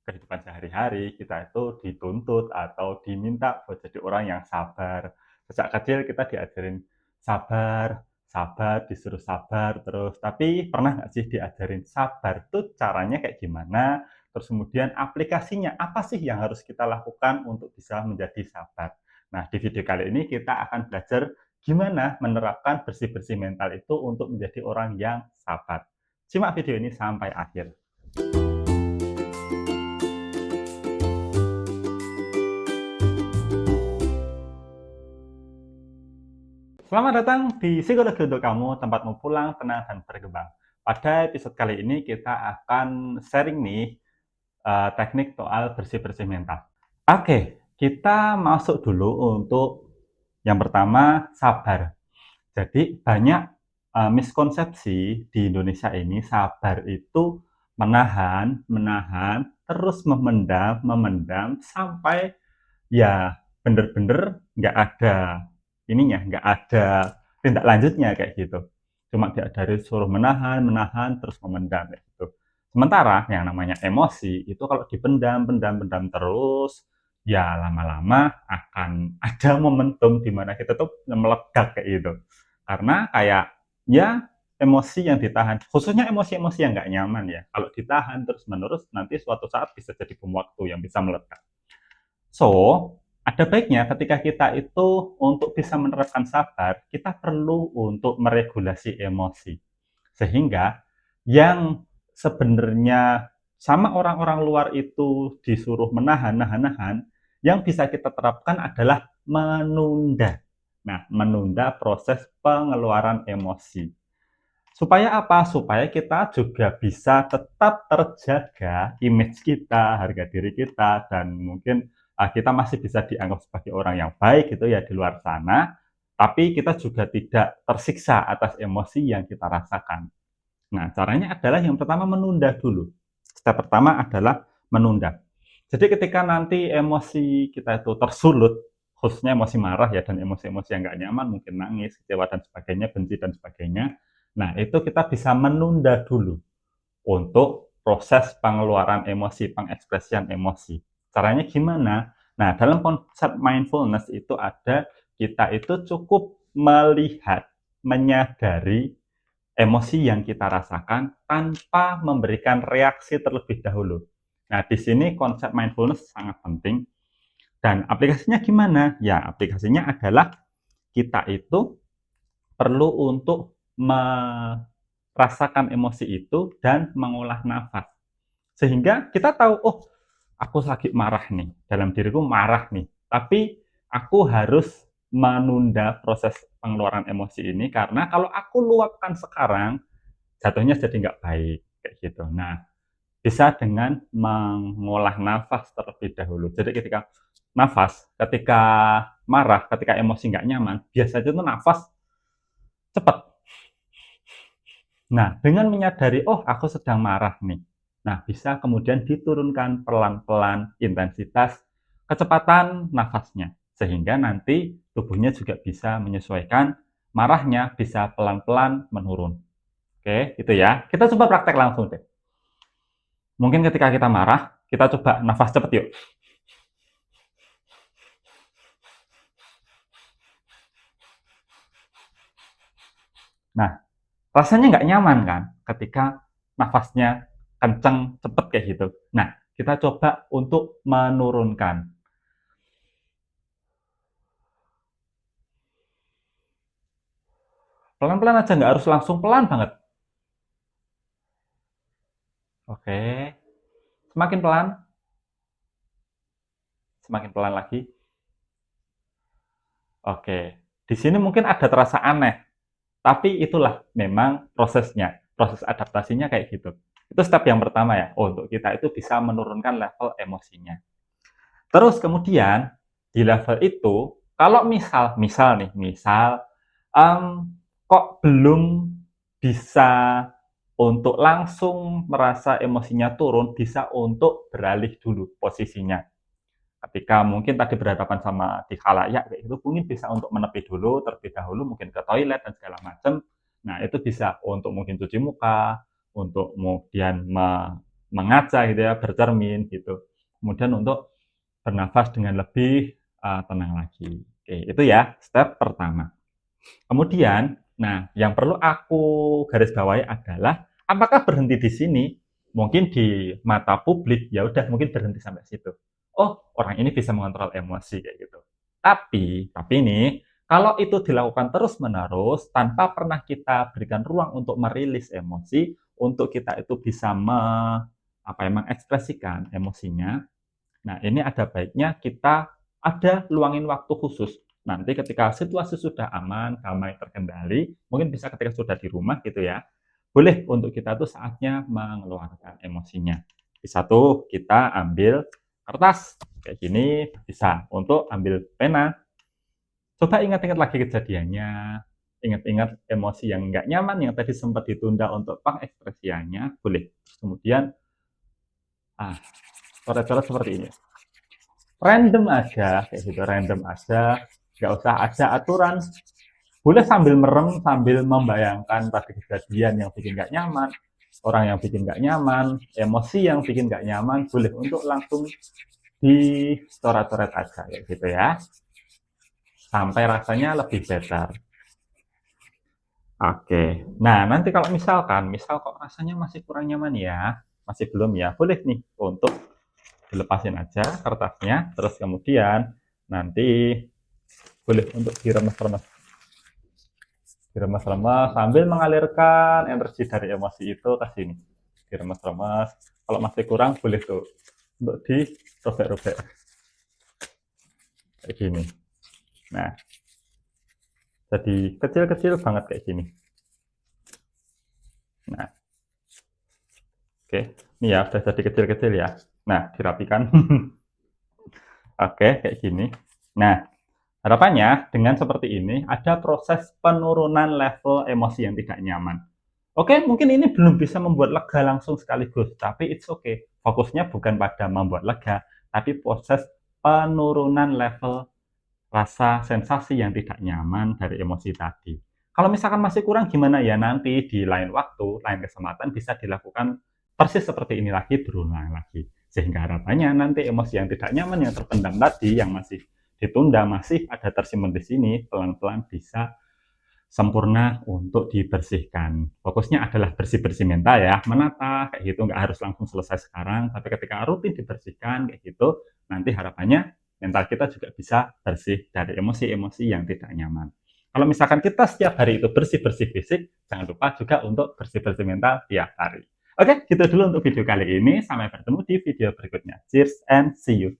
kehidupan sehari-hari kita itu dituntut atau diminta buat jadi orang yang sabar. Sejak kecil kita diajarin sabar, sabar, disuruh sabar terus. Tapi pernah nggak sih diajarin sabar tuh caranya kayak gimana? Terus kemudian aplikasinya apa sih yang harus kita lakukan untuk bisa menjadi sabar? Nah, di video kali ini kita akan belajar gimana menerapkan bersih-bersih mental itu untuk menjadi orang yang sabar. Simak video ini sampai akhir. Selamat datang di Psikologi untuk Kamu, tempatmu pulang, tenang, dan berkembang. Pada episode kali ini kita akan sharing nih teknik soal bersih-bersih mental. Oke, kita masuk dulu untuk yang pertama, sabar. Jadi banyak miskonsepsi di Indonesia ini, sabar itu menahan, menahan, terus memendam, memendam, sampai ya bener-bener nggak ada ininya, nggak ada tindak lanjutnya kayak gitu. Cuma diajarin suruh menahan, menahan, terus memendam kayak gitu. Sementara yang namanya emosi itu kalau dipendam, pendam, pendam terus, ya lama-lama akan ada momentum di mana kita tuh meledak kayak gitu. Karena kayak ya emosi yang ditahan, khususnya emosi-emosi yang nggak nyaman ya. Kalau ditahan terus-menerus nanti suatu saat bisa jadi bom waktu yang bisa meledak. So, ada baiknya ketika kita itu untuk bisa menerapkan sabar, kita perlu untuk meregulasi emosi. Sehingga yang sebenarnya sama orang-orang luar itu disuruh menahan, nahan, nahan, yang bisa kita terapkan adalah menunda. Nah, menunda proses pengeluaran emosi. Supaya apa? Supaya kita juga bisa tetap terjaga image kita, harga diri kita, dan mungkin kita masih bisa dianggap sebagai orang yang baik gitu ya di luar sana, tapi kita juga tidak tersiksa atas emosi yang kita rasakan. Nah, caranya adalah yang pertama menunda dulu. Step pertama adalah menunda. Jadi ketika nanti emosi kita itu tersulut, khususnya emosi marah ya dan emosi-emosi yang nggak nyaman, mungkin nangis, kecewa dan sebagainya, benci dan sebagainya. Nah, itu kita bisa menunda dulu untuk proses pengeluaran emosi, pengekspresian emosi. Caranya gimana? Nah, dalam konsep mindfulness itu ada kita itu cukup melihat, menyadari emosi yang kita rasakan tanpa memberikan reaksi terlebih dahulu. Nah, di sini konsep mindfulness sangat penting. Dan aplikasinya gimana? Ya, aplikasinya adalah kita itu perlu untuk merasakan emosi itu dan mengolah nafas. Sehingga kita tahu, oh, aku lagi marah nih, dalam diriku marah nih. Tapi aku harus menunda proses pengeluaran emosi ini karena kalau aku luapkan sekarang, jatuhnya jadi nggak baik kayak gitu. Nah, bisa dengan mengolah nafas terlebih dahulu. Jadi ketika marah, ketika emosi nggak nyaman, biasanya itu nafas cepat. Nah, dengan menyadari, oh aku sedang marah nih. Nah, bisa kemudian diturunkan pelan-pelan intensitas kecepatan nafasnya. Sehingga nanti tubuhnya juga bisa menyesuaikan, marahnya bisa pelan-pelan menurun. Oke, itu ya. Kita coba praktek langsung deh. Mungkin ketika kita marah, kita coba nafas cepet yuk. Nah, rasanya nggak nyaman kan ketika nafasnya kenceng, cepet kayak gitu. Nah, kita coba untuk menurunkan. Pelan-pelan aja, nggak harus langsung pelan banget. Oke, semakin pelan, semakin pelan lagi. Oke, di sini mungkin ada terasa aneh, tapi itulah memang prosesnya, proses adaptasinya kayak gitu. Itu step yang pertama ya, untuk kita itu bisa menurunkan level emosinya. Terus kemudian di level itu, kalau misal kok belum bisa untuk langsung merasa emosinya turun, bisa untuk beralih dulu posisinya. Ketika mungkin tadi berhadapan sama di khalayak kayak gitu, mungkin bisa untuk menepi dulu terlebih dahulu, mungkin ke toilet dan segala macam. Nah, itu bisa untuk mungkin cuci muka, untuk kemudian mengaca gitu ya, bercermin gitu. Kemudian untuk bernafas dengan lebih tenang lagi. Oke, itu ya step pertama. Kemudian, nah yang perlu aku garis bawahi adalah apakah berhenti di sini? Mungkin di mata publik ya udah mungkin berhenti sampai situ. Oh, orang ini bisa mengontrol emosi kayak gitu. Tapi ini kalau itu dilakukan terus-menerus tanpa pernah kita berikan ruang untuk merilis emosi, untuk kita itu bisa mengekspresikan emosinya. Nah, ini ada baiknya kita ada luangin waktu khusus. Nanti ketika situasi sudah aman, damai, terkendali, mungkin bisa ketika sudah di rumah gitu ya, boleh untuk kita tuh saatnya mengeluarkan emosinya. Bisa tuh kita ambil kertas kayak gini, bisa untuk ambil pena. Coba ingat-ingat lagi kejadiannya, ingat-ingat emosi yang nggak nyaman yang tadi sempat ditunda untuk pengekspresiannya, boleh. Terus kemudian, coret-coret seperti ini. Random aja, kayak gitu, random aja. Nggak usah ada aturan. Boleh sambil merem, sambil membayangkan tadi kejadian yang bikin nggak nyaman, orang yang bikin nggak nyaman, emosi yang bikin nggak nyaman, boleh untuk langsung dicoret-coret aja, kayak gitu ya. Sampai rasanya lebih better. Oke. Nah, nanti kalau misal kok rasanya masih kurang nyaman ya, masih belum ya, boleh nih untuk dilepasin aja kertasnya, terus kemudian nanti boleh untuk diremes-remes. Diremes-remes sambil mengalirkan energi dari emosi itu ke sini. Diremes-remes. Kalau masih kurang boleh tuh untuk dirobek-robek kayak gini. Nah, jadi kecil-kecil banget kayak gini. Nah, oke. Ini ya udah jadi kecil-kecil ya. Nah, dirapikan. Oke, kayak gini. Nah, harapannya dengan seperti ini ada proses penurunan level emosi yang tidak nyaman. Oke, mungkin ini belum bisa membuat lega langsung sekaligus, tapi it's okay. Fokusnya bukan pada membuat lega, tapi proses penurunan level rasa sensasi yang tidak nyaman dari emosi tadi. Kalau misalkan masih kurang gimana ya, nanti di lain waktu, lain kesempatan bisa dilakukan persis seperti ini lagi, berulang lagi. Sehingga harapannya nanti emosi yang tidak nyaman yang terpendam tadi, yang masih ditunda, masih ada tersimpan di sini, pelan-pelan bisa sempurna untuk dibersihkan. Fokusnya adalah bersih-bersih mental ya, menata kayak gitu, nggak harus langsung selesai sekarang, tapi ketika rutin dibersihkan kayak gitu, nanti harapannya mental kita juga bisa bersih dari emosi-emosi yang tidak nyaman. Kalau misalkan kita setiap hari itu bersih-bersih fisik, jangan lupa juga untuk bersih-bersih mental tiap hari. Oke, gitu dulu untuk video kali ini. Sampai bertemu di video berikutnya. Cheers and see you.